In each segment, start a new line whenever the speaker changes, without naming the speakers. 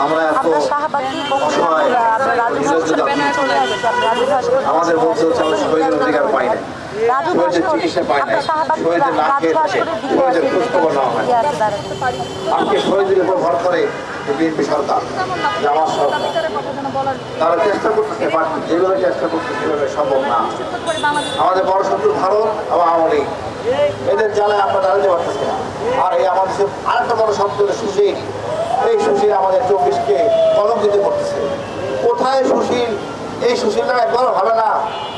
আমরা এত অসহায় আমাদের বলতে হচ্ছে আমরা শহীদের অধিকার পাই না, শহীদের চিকিৎসা পাই না, শহীদের না খেয়ে থাকে, শহীদের খোঁজখবর নেওয়া হয়। আজকে শহীদের উপর ভর করে বিএনপি সরকার, জামাত সরকার তারা চেষ্টা করতেছে, যেভাবে চেষ্টা করছে সেভাবে সম্ভব না। আমাদের বড় শত্রু ভারত এবং আওয়ামী লীগ, এদের জ্বালায় আমরা দাঁড়াতে পারতেছি না। আর এই আমাদের আরেকটা বড় শব্দ সুশীল, এই সুশীল আমাদের 24কে কলঙ্কিত করতেছে। কোথায় সুশীল? এই সুশীলটা একবারও ভাবে না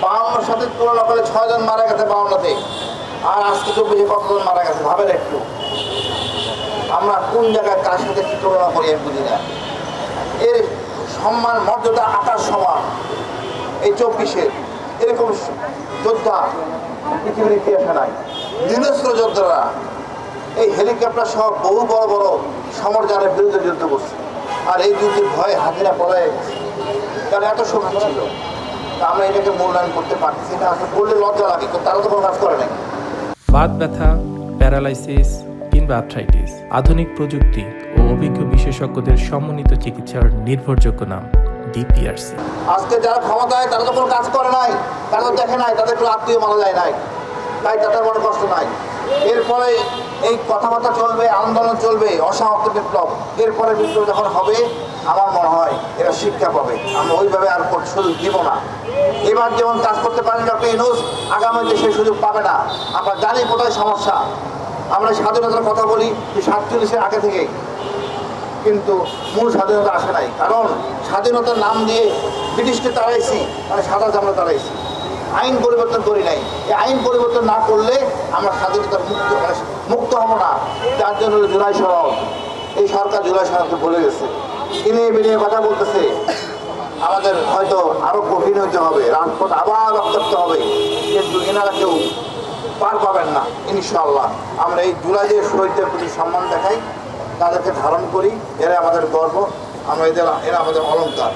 52 সাথে তুলনা করে 6 জন মারা গেছে 52তে, আর আজকে 24-এ কতজন মারা গেছে ভাবেন একটু। আমরা কোন জায়গায় কার সাথে কি তুলনা করি আমি বুঝি না। এর সম্মান মর্যাদা আকাশ সমান। এই 24-এর এরকম যোদ্ধা পৃথিবীর ইতিহাসে নাই। নিরস্ত্র যোদ্ধারা এই হেলিকপ্টার সহ বহু বড় বড় সমরযানের বিরুদ্ধে যুদ্ধ করছে, আর এই যুদ্ধের ভয়ে হাজিরা পড়ে গেছে, কারণ এত শক্তি ছিল। আমরা এটাকে মূল্যায়ন করতে পারছি না, আসলে করলে লজ্জা লাগে, কিন্তু তারা তো কোনো কাজ করে নাই।
বাত ব্যথা, প্যারালাইসিস কিংবা আর্থ্রাইটিস, আধুনিক প্রযুক্তি ও অভিজ্ঞ বিশেষজ্ঞদের সমন্বিত চিকিৎসার নির্ভরযোগ্য নাম ডিপিআরসি।
আজকে যারা ক্ষমতায় তারা তো কোনো কাজ করে নাই, তারা তো দেখে নাই, তাদের কোনো আত্মীয় মারা যায় নাই, তাই তাদের মনে কষ্ট নাই। এরপরে এই কথাবার্তা চলবে, আন্দোলন চলবে, অসমাপ্ত বিপ্লব। এরপরে বিপ্লব যখন হবে আমার মনে হয় এরা শিক্ষা পাবে। আমরা ওইভাবে আর সুযোগ দিব না। এবার যেমন কাজ করতে পারেন ডক্টর ইউনূস, আগামীতে সেই সুযোগ পাবে না। আমরা জানি কোথায় সমস্যা। আমরা স্বাধীনতার কথা বলি যে 47-এর আগে থেকে, কিন্তু মূল স্বাধীনতা আসে নাই, কারণ স্বাধীনতার নাম দিয়ে ব্রিটিশকে তাড়াইছি, মানে সাদা আমরা তাড়াইছি, আইন পরিবর্তন করি নাই। এই আইন পরিবর্তন না করলে আমরা স্বাধীনতার মুক্ত হব না। যার জন্য জুলাই সনদ, এই সরকার জুলাই সনদকে বলে গেছে, কিনে বিনিয়ে কথা বলতেছে। আমাদের হয়তো আরো কঠিন হইতে হবে, রাজপথ আবার রক্তাক্ত হবে, কিন্তু এনারা কেউ পার পাবেন না ইনশাআল্লাহ। আমরা এই জুলাইয়ের শহীদদের প্রতি সম্মান দেখাই, তাদেরকে ধারণ করি, এরা আমাদের গর্ব, এরা আমাদের অলংকার।